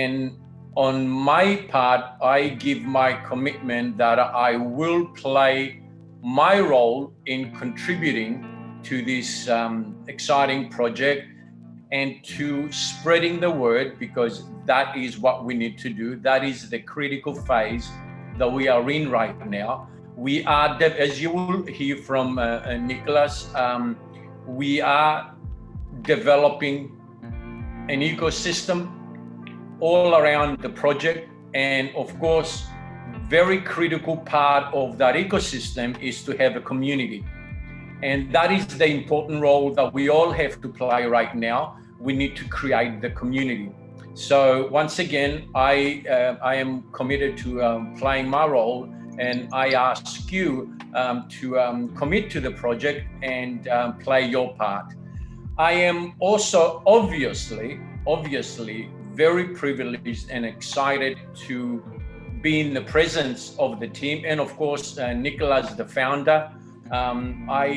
And on my part, I give my commitment that I will play my role in contributing to this exciting project and to spreading the word, because that is what we need to do. That is the critical phase that we are in right now. We are, as you will hear from Nicklaus, we are developing an ecosystem all around the project. And of course, very critical part of that ecosystem is to have a community. And that is the important role that we all have to play right now. We need to create the community. So once again, I am committed to playing my role, and I ask you to commit to the project and play your part. I am also obviously very privileged and excited to be in the presence of the team, and of course, Nicklaus, the founder. I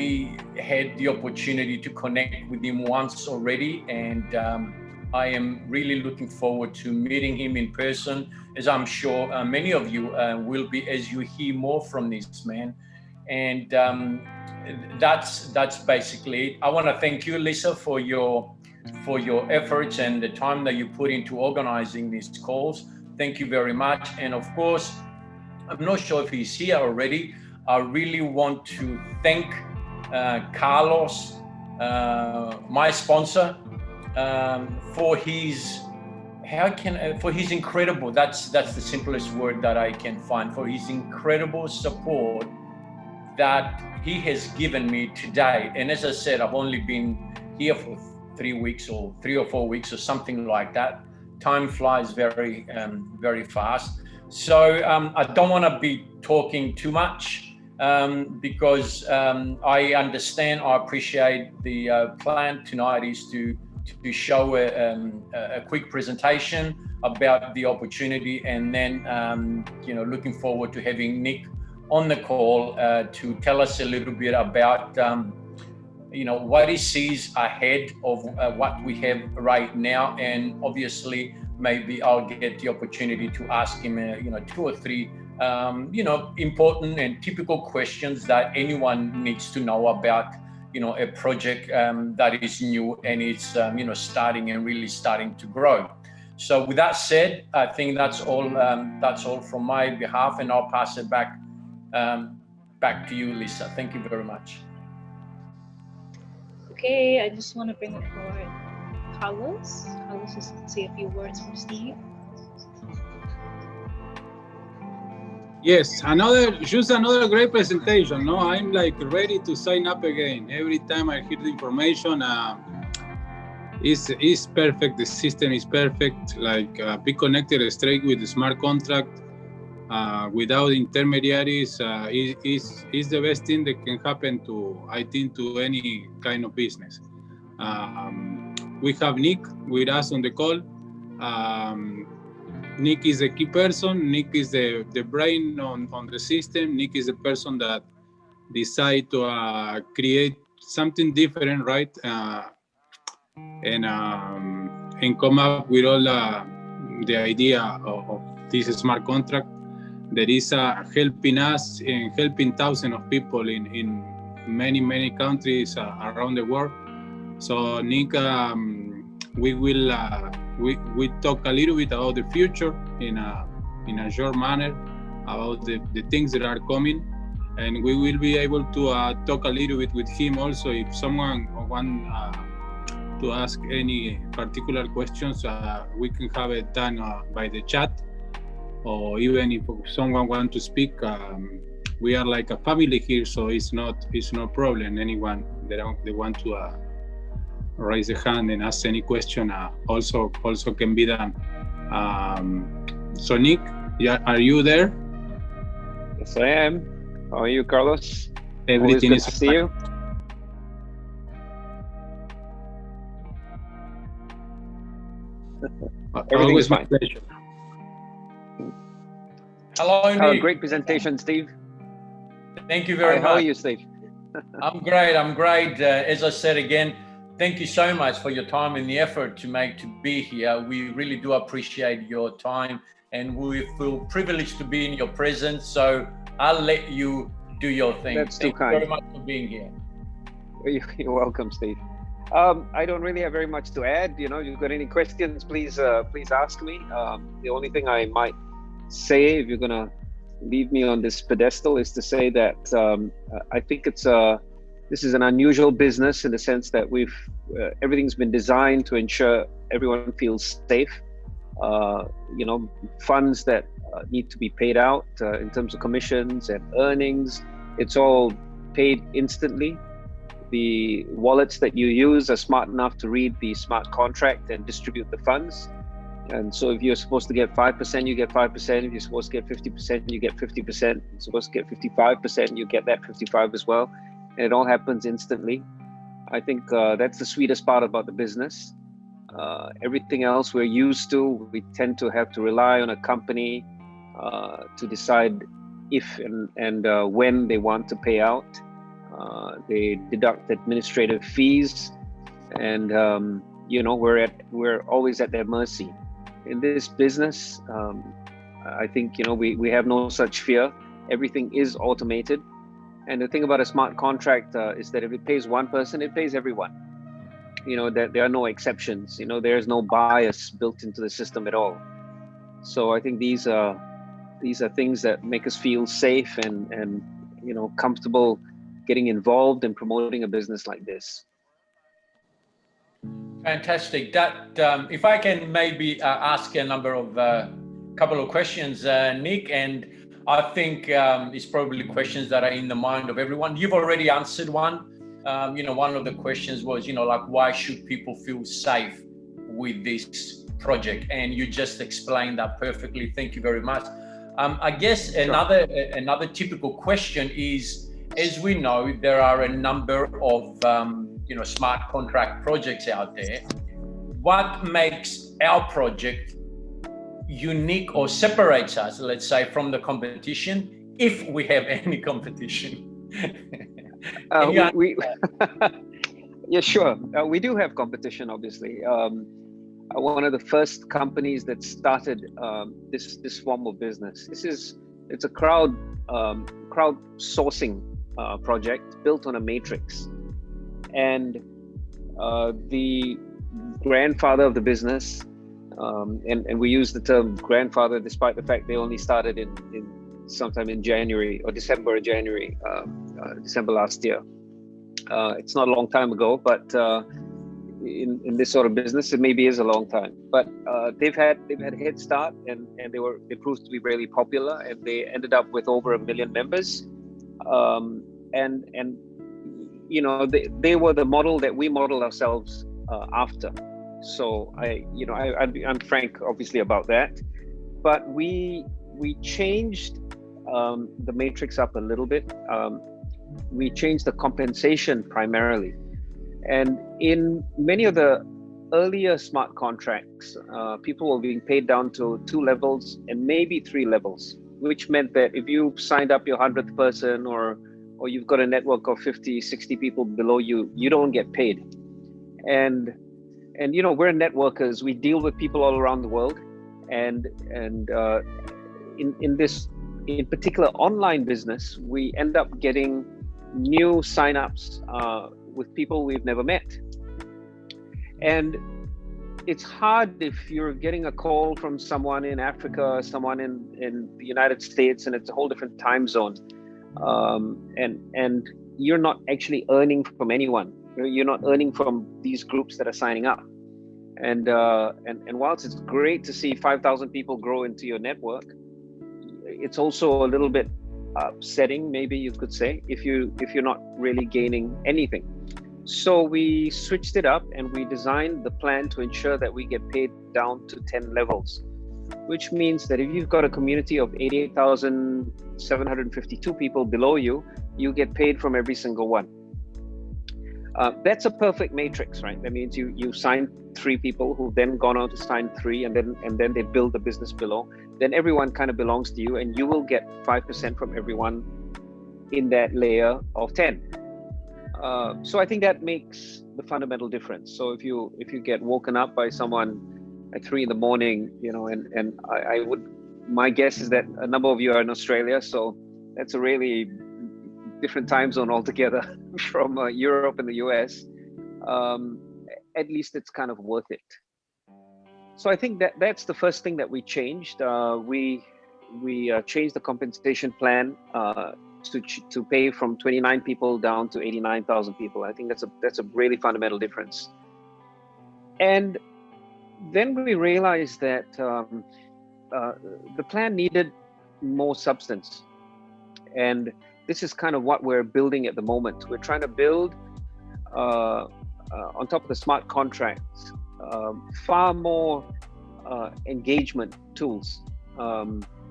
had the opportunity to connect with him once already, and I am really looking forward to meeting him in person, as I'm sure many of you will be, as you hear more from this man. And that's basically it. I want to thank you, Lisa, for your efforts and the time that you put into organizing these calls. Thank you very much. And of course, I'm not sure if he's here already. I really want to thank Carlos, my sponsor, for his incredible, that's the simplest word that I can find, for his incredible support that he has given me today. And as I said, I've only been here for 3 weeks or 3 or 4 weeks or something like that. Time flies very, very fast. So I don't want to be talking too much because I understand, I appreciate the plan tonight is to show a quick presentation about the opportunity, and then looking forward to having Nick on the call to tell us a little bit about what he sees ahead of what we have right now. And obviously maybe I'll get the opportunity to ask him 2 or 3 important and typical questions that anyone needs to know about a project that is new and it's starting and really starting to grow. So with that said, I think that's all from my behalf, and I'll pass it back to you, Lisa. Thank you very much. Okay, I just want to bring forward Carlos. Carlos, just say a few words from Steve. Yes, another great presentation. No, I'm like ready to sign up again. Every time I hear the information, it's perfect. The system is perfect. Like be connected straight with the smart contract without intermediaries. Is the best thing that can happen to any kind of business. We have Nick with us on the call. Nick is a key person. Nick is the brain on the system. Nick is the person that decide to create something different, right? And come up with all the idea of this smart contract that is helping us and helping thousands of people in many countries around the world. So Nick, we will we talk a little bit about the future in a short manner about the things that are coming, and we will be able to talk a little bit with him also if someone want to ask any particular questions. We can have it done by the chat, or even if someone want to speak. We are like a family here, so it's no problem. Anyone that they want to raise a hand and ask any question also can be done. So Nick, are you there? Yes, I am. How are you, Carlos? Everything Always good to see you. Everything is fine. Pleasure. Hello, Nick. Great presentation, Steve. Thank you very much. How are you, Steve? I'm great. As I said again, thank you so much for your time and the effort to be here. We really do appreciate your time, and we feel privileged to be in your presence. So I'll let you do your thing. That's too Thank kind. you very much for being here. You're welcome, Steve. I don't really have very much to add. You know, you've got any questions, please ask me. The only thing I might say, if you're gonna leave me on this pedestal, is to say that I think this is an unusual business in the sense that everything's been designed to ensure everyone feels safe. You know, funds that need to be paid out in terms of commissions and earnings, it's all paid instantly. The wallets that you use are smart enough to read the smart contract and distribute the funds. And so if you're supposed to get 5%, you get 5%. If you're supposed to get 50%, you get 50%. If you're supposed to get 55%, you get that 55 as well. And it all happens instantly. I think that's the sweetest part about the business. Everything else we're used to, we tend to have to rely on a company to decide if and when they want to pay out. They deduct administrative fees, and you know, we're always at their mercy. In this business, I think, you know, we have no such fear. Everything is automated, and the thing about a smart contract is that if it pays one person, it pays everyone. You know, that there are no exceptions. You know, there's no bias built into the system at all. So I think these are things that make us feel safe and you know, comfortable getting involved in promoting a business like this. Fantastic. That if I can maybe ask a couple of questions, Nick, and I think it's probably questions that are in the mind of everyone. You've already answered one. You know, one of the questions was, you know, like, why should people feel safe with this project? And you just explained that perfectly. Thank you very much. I guess Sure. another typical question is, as we know, there are a number of you know, smart contract projects out there. What makes our project unique or separates us, let's say, from the competition, if we have any competition? Yeah, sure. We do have competition, obviously. One of the first companies that started this form of business. It's a crowdsourcing project built on a matrix, and the grandfather of the business, and we use the term grandfather despite the fact they only started in sometime in January or December last year. It's not a long time ago, but in this sort of business, it maybe is a long time. But they've had a head start, and they proved to be really popular, and they ended up with over 1 million members. And you know, they were the model that we modeled ourselves after. So I'm frank, obviously, about that. But we changed the matrix up a little bit. We changed the compensation primarily, and in many of the earlier smart contracts, people were being paid down to 2 levels and maybe 3 levels, which meant that if you signed up your 100th person or you've got a network of 50, 60 people below you, you don't get paid. And you know, we're networkers. We deal with people all around the world, and in this, in particular, online business, we end up getting new signups with people we've never met. And it's hard if you're getting a call from someone in Africa, someone in the United States, and it's a whole different time zone. And you're not actually earning from anyone. You're not earning from these groups that are signing up. And whilst it's great to see 5,000 people grow into your network, it's also a little bit upsetting, maybe you could say, if you're not really gaining anything. So we switched it up, and we designed the plan to ensure that we get paid down to 10 levels, which means that if you've got a community of 88,752 people below you, you get paid from every single one. That's a perfect matrix, right? That means you sign 3 people who've then gone on to sign 3, and then they build the business below. Then everyone kind of belongs to you, and you will get 5% from everyone in that layer of 10. So I think that makes the fundamental difference. So if you get woken up by someone at 3 a.m, you know, and I would, my guess is that a number of you are in Australia, so that's a really different time zone altogether from Europe and the US. At least it's kind of worth it. So I think that's the first thing that we changed. We changed the compensation plan to pay from 29 people down to 89,000 people. I think that's a really fundamental difference. And then we realized that the plan needed more substance, and this is kind of what we're building at the moment. We're trying to build on top of the smart contracts far more engagement tools,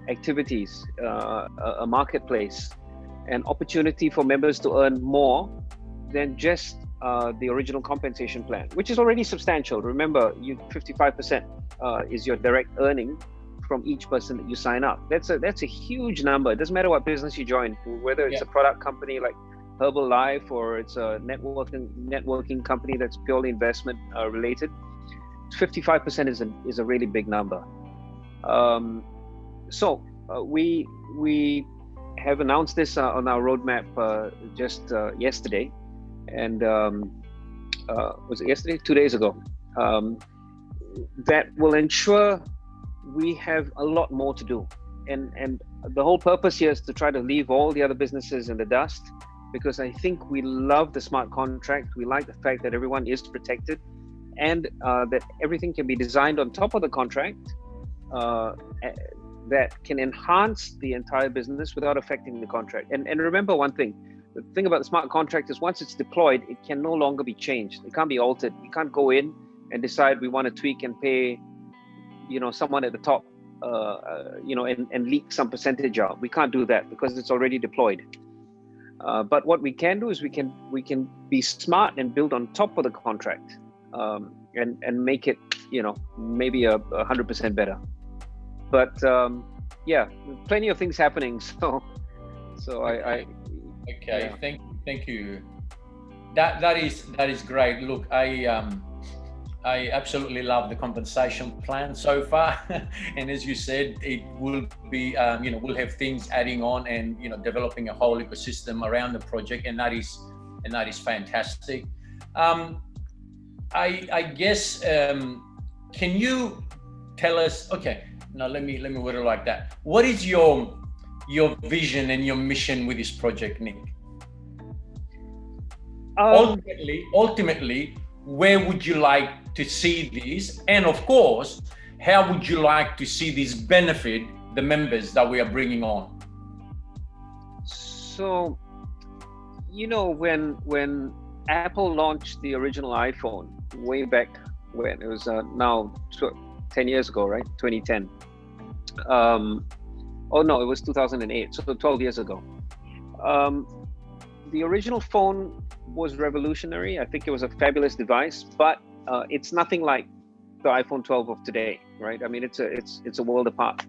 activities, a marketplace, an opportunity for members to earn more than just the original compensation plan, which is already substantial. Remember, 55% is your direct earning from each person that you sign up. That's a huge number. It doesn't matter what business you join, whether it's a product company like Herbalife or it's a networking company that's purely investment related. 55% is a really big number. So we have announced this on our roadmap just yesterday, and was it yesterday? 2 days ago. That will ensure we have a lot more to do, and the whole purpose here is to try to leave all the other businesses in the dust, because I think we love the smart contract. We like the fact that everyone is protected, and that everything can be designed on top of the contract that can enhance the entire business without affecting the contract. And remember one thing, the thing about the smart contract is once it's deployed, it can no longer be changed. It can't be altered. You can't go in and decide we want to tweak and pay, you know, someone at the top, you know, and leak some percentage out. We can't do that because it's already deployed. But what we can do is we can be smart and build on top of the contract, and make it, you know, maybe 100% better. But yeah, plenty of things happening. So I Okay, yeah. thank you. That is great. Look, I absolutely love the compensation plan so far, and as you said, it will be you know, we'll have things adding on and, you know, developing a whole ecosystem around the project, and that is fantastic. I guess can you tell us? Okay, now let me word it like that. What is your vision and your mission with this project, Nick? Ultimately, where would you like to see this? And of course, how would you like to see this benefit the members that we are bringing on? So, you know, when Apple launched the original iPhone way back when, it was now 10 years ago, right? 2010. Oh no, it was 2008, so 12 years ago. The original phone was revolutionary. I think it was a fabulous device, but it's nothing like the iPhone 12 of today, right? I mean, it's a world apart.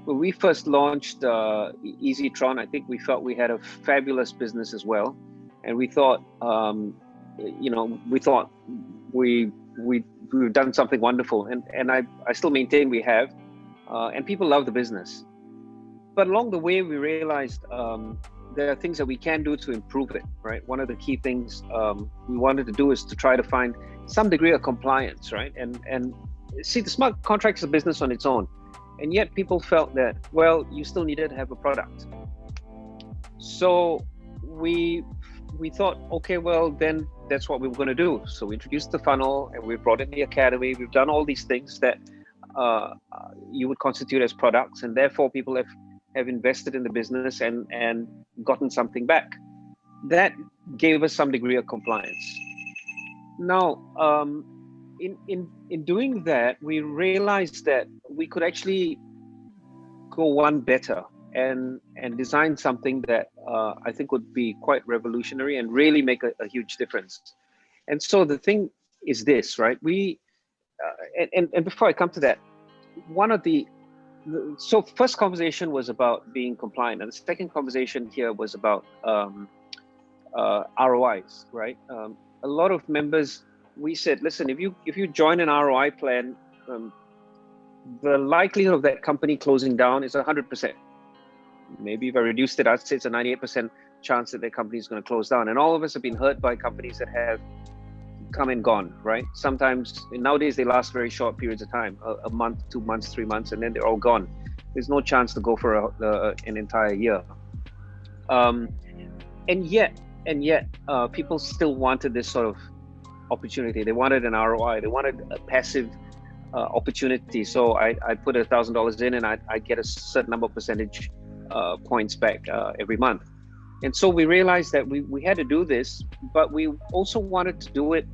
When we first launched Ezytrx, I think we felt we had a fabulous business as well, and we thought, you know, we've done something wonderful, and I still maintain we have, and people love the business. But along the way, we realized there are things that we can do to improve it, right? One of the key things we wanted to do is to try to find some degree of compliance, right? And see, the smart contract is a business on its own, and yet people felt that, well, you still needed to have a product. So we thought, okay, well, then that's what we were going to do. So we introduced the funnel, and we brought in the academy. We've done all these things that you would constitute as products, and therefore people have invested in the business and gotten something back. That gave us some degree of compliance. Now, in doing that, we realized that we could actually go one better and design something that I think would be quite revolutionary and really make a huge difference. And so the thing is this, right? We and before I come to that, one of the so first conversation was about being compliant, and the second conversation here was about ROIs, right? A lot of members, we said, listen, if you join an ROI plan, the likelihood of that company closing down is 100%. Maybe if I reduced it, I'd say it's a 98% chance that their company is going to close down. And all of us have been hurt by companies that have come and gone, right? Sometimes, nowadays, they last very short periods of time, a month, 2 months, 3 months, and then they're all gone. There's no chance to go for an entire year. And yet, people still wanted this sort of opportunity. They wanted an ROI. They wanted a passive opportunity. So I put $1,000 in, and I get a certain number of percentage points back every month. And so we realized that we had to do this, but we also wanted to do it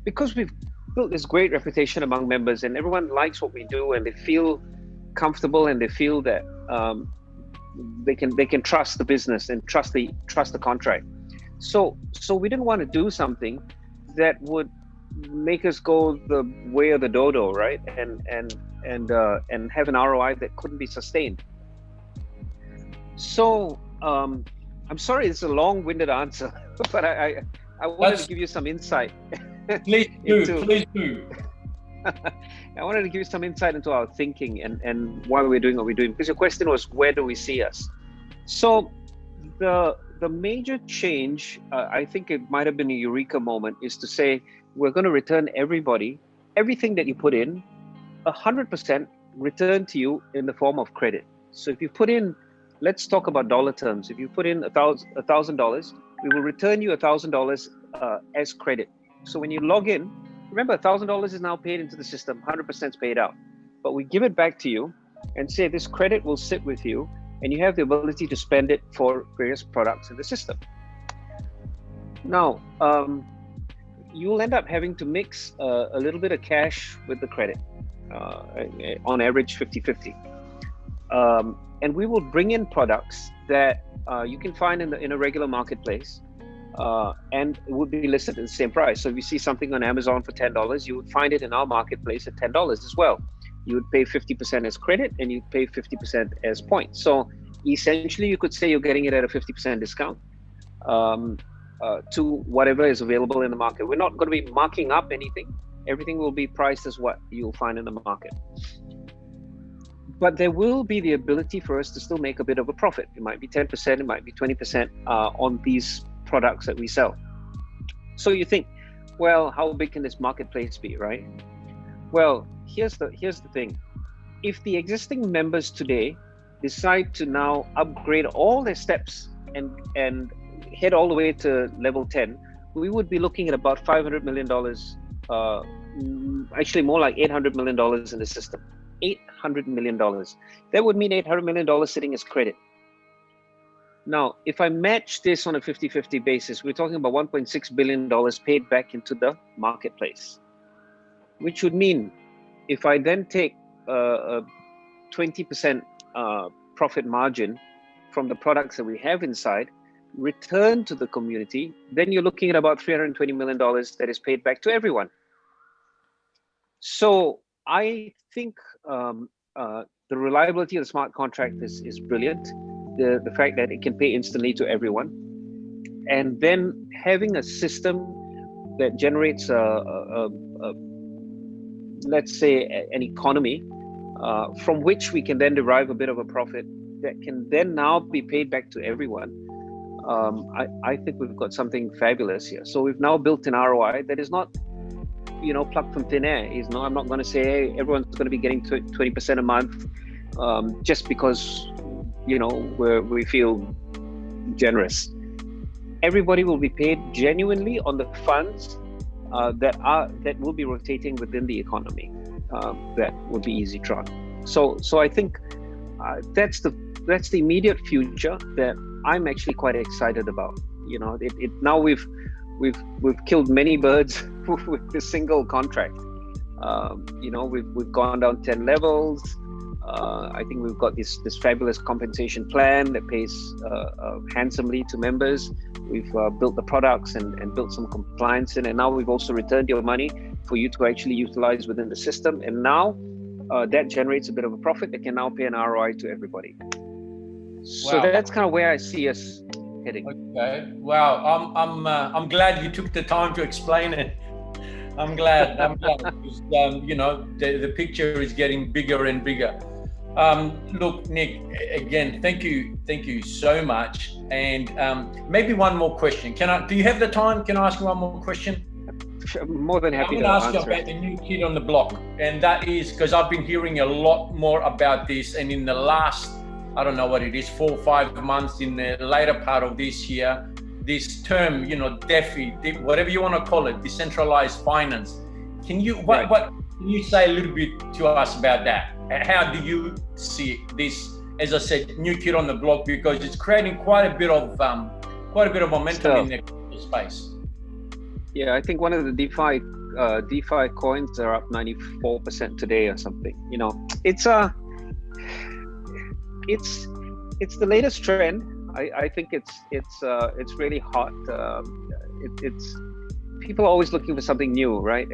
because we've built this great reputation among members, and everyone likes what we do, and they feel comfortable, and they feel that they can trust the business and trust the contract. So we didn't want to do something that would make us go the way of the dodo, right? And have an ROI that couldn't be sustained. So I'm sorry, it's a long-winded answer, but I wanted to give you some insight. Please do. I wanted to give you some insight into our thinking and why we're doing what we're doing, because your question was, where do we see us? So the major change, I think it might have been a eureka moment, is to say, we're going to return everything that you put in, 100% return to you in the form of credit. So if you put in, let's talk about dollar terms. If you put in $1,000, we will return you $1,000 as credit. So when you log in, remember, $1,000 is now paid into the system, 100% is paid out. But we give it back to you and say this credit will sit with you, and you have the ability to spend it for various products in the system. Now, you'll end up having to mix a little bit of cash with the credit, on average 50-50. And we will bring in products that you can find in a regular marketplace, and it would be listed at the same price. So if you see something on Amazon for $10, you would find it in our marketplace at $10 as well. You would pay 50% as credit, and you'd pay 50% as points. So essentially, you could say you're getting it at a 50% discount to whatever is available in the market. We're not going to be marking up anything. Everything will be priced as what you'll find in the market. But there will be the ability for us to still make a bit of a profit. It might be 10%, it might be 20% on these products that we sell. So you think, well, how big can this marketplace be, right? Well, here's the thing. If the existing members today decide to now upgrade all their steps and head all the way to level 10, we would be looking at about $500 million, actually more like $800 million in the system. $800 million. That would mean $800 million sitting as credit. Now, if I match this on a 50-50 basis, we're talking about $1.6 billion paid back into the marketplace, which would mean if I then take a 20% profit margin from the products that we have inside, return to the community, then you're looking at about $320 million that is paid back to everyone. So I think the reliability of the smart contract is brilliant. The fact that it can pay instantly to everyone, and then having a system that generates let's say an economy from which we can then derive a bit of a profit that can then now be paid back to everyone. I think we've got something fabulous here. So we've now built an ROI that is not, plucked from thin air. I'm not going to say, hey, everyone's going to be getting 20% a month just because, we feel generous. Everybody will be paid genuinely on the funds that will be rotating within the economy. That would be Ezytrx. So I think that's the immediate future that I'm actually quite excited about. Now we've killed many birds with this single contract. We've gone down 10 levels. I think we've got this fabulous compensation plan that pays handsomely to members. We've built the products and built some compliance in, and now we've also returned your money for you to actually utilize within the system. And now that generates a bit of a profit that can now pay an ROI to everybody. So that's kind of where I see us heading. Okay. Wow. I'm glad you took the time to explain it. I'm glad. Because, you know, the picture is getting bigger and bigger. Look, Nick, again, thank you so much. And maybe one more question. Do you have the time? Can I ask you one more question? I'm more than happy I'm to going to ask you answer about the new kid on the block. And that is because I've been hearing a lot more about this. And in the last, I don't know what it is, 4 or 5 months, in the later part of this year, this term, you know, DeFi, whatever you want to call it, decentralized finance. Can you, what can you say a little bit to us about that? How do you see this, as I said, new kid on the block, because it's creating quite a bit of momentum in the space. Yeah, I think one of the DeFi coins are up 94% today or something. You know, it's the latest trend. I think it's really hot. It's people are always looking for something new, right?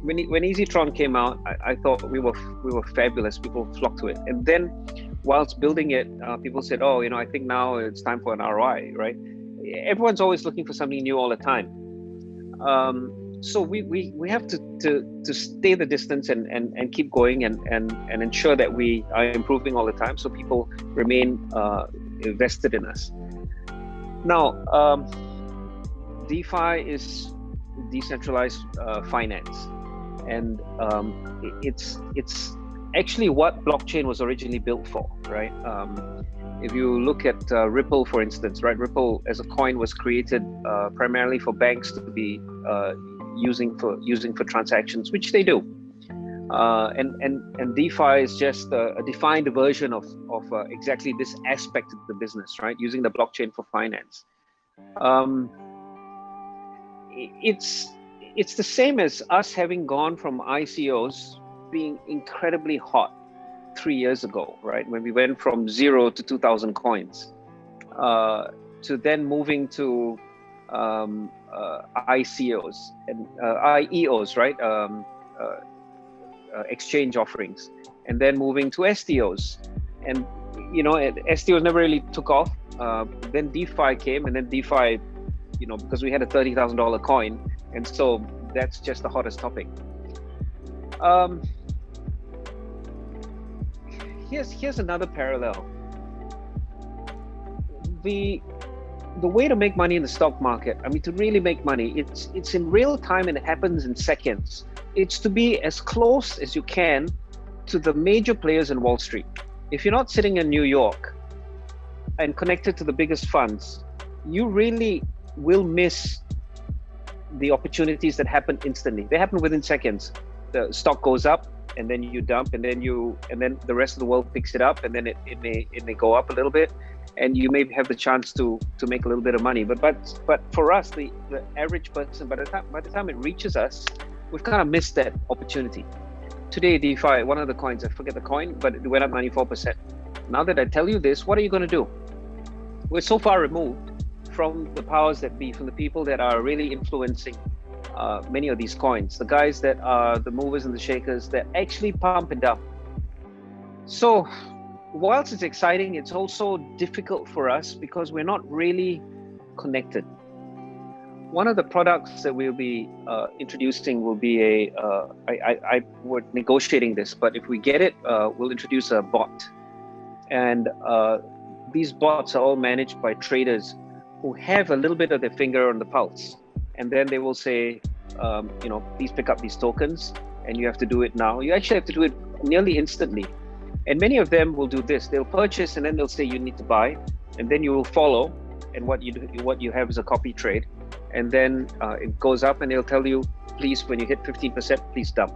When Ezytrx came out, I thought we were fabulous. People flocked to it, and then whilst building it, people said, "Oh, you know, I think now it's time for an ROI." Right? Everyone's always looking for something new all the time. So we have to stay the distance and keep going and ensure that we are improving all the time, so people remain invested in us. Now, DeFi is decentralized finance, and it's actually what blockchain was originally built for, right? If you look at Ripple, for instance, right? Ripple as a coin was created primarily for banks to be using for transactions, which they do. And DeFi is just a defined version of exactly this aspect of the business, right? Using the blockchain for finance. It's the same as us having gone from ICOs being incredibly hot 3 years ago, right? When we went from 0 to 2,000 coins, to then moving to ICOs and IEOs, right? Exchange offerings, and then moving to STOs. And, you know, STOs never really took off. Then DeFi came, and then DeFi, you know, because we had a $30,000 coin, and so that's just the hottest topic. Here's another parallel. The way to make money in the stock market, I mean, to really make money, it's in real time and it happens in seconds. It's to be as close as you can to the major players in Wall Street. If you're not sitting in New York and connected to the biggest funds, you really will miss the opportunities that happen instantly. They happen within seconds. The stock goes up, and then you dump, and then the rest of the world picks it up, and then it may go up a little bit, and you may have the chance to make a little bit of money. But for us, the average person, by the time it reaches us, we've kind of missed that opportunity. Today, DeFi, one of the coins, I forget the coin, but it went up 94%. Now that I tell you this, what are you going to do? We're so far removed from the powers that be, from the people that are really influencing many of these coins, the guys that are the movers and the shakers that actually pump it up. So whilst it's exciting, it's also difficult for us because we're not really connected. One of the products that we'll be introducing will be we're negotiating this, but if we get it, we'll introduce a bot. And these bots are all managed by traders who have a little bit of their finger on the pulse. And then they will say, you know, please pick up these tokens, and you have to do it now. You actually have to do it nearly instantly. And many of them will do this. They'll purchase, and then they'll say you need to buy, and then you will follow. And what you have is a copy trade. And then it goes up, and they'll tell you, please, when you hit 15%, please dump.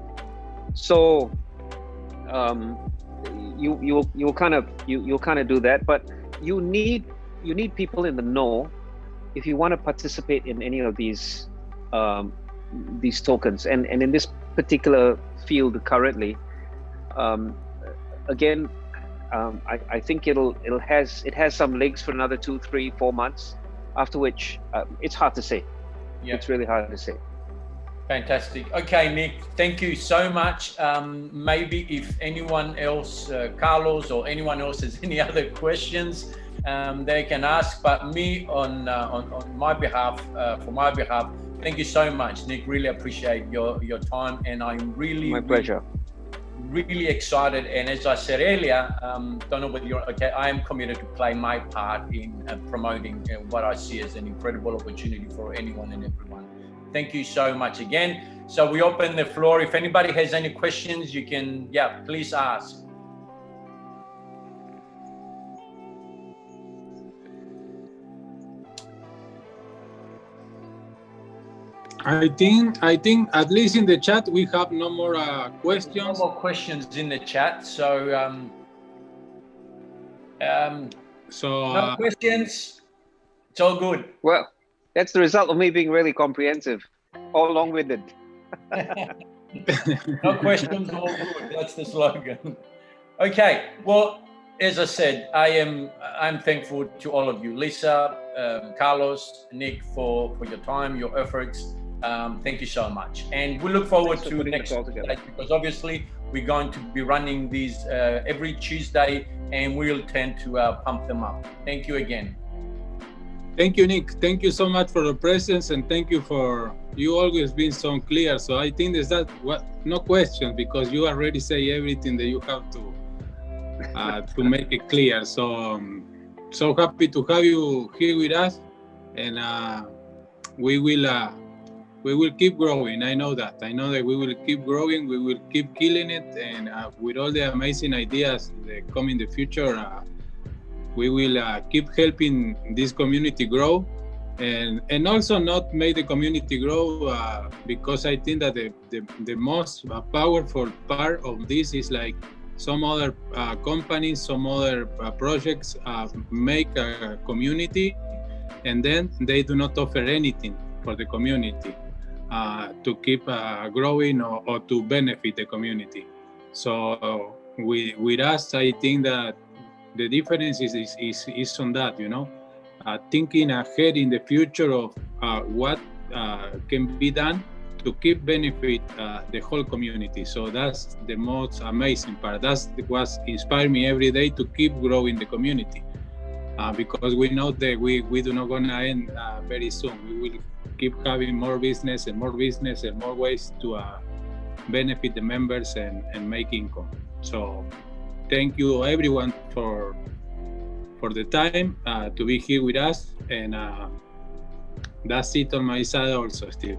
So you'll kind of do that, but you need people in the know if you want to participate in any of these tokens. And in this particular field currently, again, I think it has some legs for another 2, 3, 4 months, after which it's hard to say. Yeah. It's really hard to say. Fantastic. Okay, Nick, thank you so much. Maybe if anyone else, Carlos or anyone else has any other questions, they can ask. But me, on my behalf, for my behalf, thank you so much, Nick. Really appreciate your time, and I'm really My pleasure. really excited. And as I said earlier, don't know whether you're okay. I am committed to play my part in promoting what I see as an incredible opportunity for anyone and everyone. Thank you so much again. So we open the floor. If anybody has any questions, you can, please ask. I think at least in the chat we have no more questions. No more questions in the chat. So no questions. It's all good. Well, that's the result of me being really comprehensive, all long-winded. No questions, all good. That's the slogan. Okay. Well, as I said, I'm thankful to all of you, Lisa, Carlos, Nick, for your time, your efforts. Thank you so much, and we look forward to next Tuesday, because obviously we're going to be running these every Tuesday, and we'll tend to pump them up. Thank you again. Thank you, Nick. Thank you so much for the presence, and thank you for you always been so clear. So I think there's no question, because you already say everything that you have to make it clear. So so happy to have you here with us, and we will keep growing. I know that we will keep growing. We will keep killing it, and with all the amazing ideas that come in the future, we will keep helping this community grow, and also not make the community grow, because I think that the most powerful part of this is like some other companies, some other projects make a community, and then they do not offer anything for the community to keep growing or to benefit the community. So with us, I think that the difference is on that, thinking ahead in the future of what can be done to keep benefit the whole community. So that's the most amazing part. That's what inspires me every day to keep growing the community, because we know that we do not gonna end very soon. We will keep having more business and more ways to benefit the members and make income. So thank you everyone for the time to be here with us, and that's it on my side also, Steve.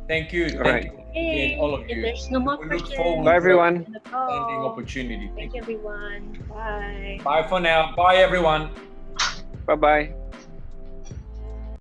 Thank you. All right. Hey, all of you. There's no more We look questions. forward Bye, everyone. to the Standing call. opportunity. Thank you, everyone. Bye. Bye for now. Bye, everyone. Bye-bye.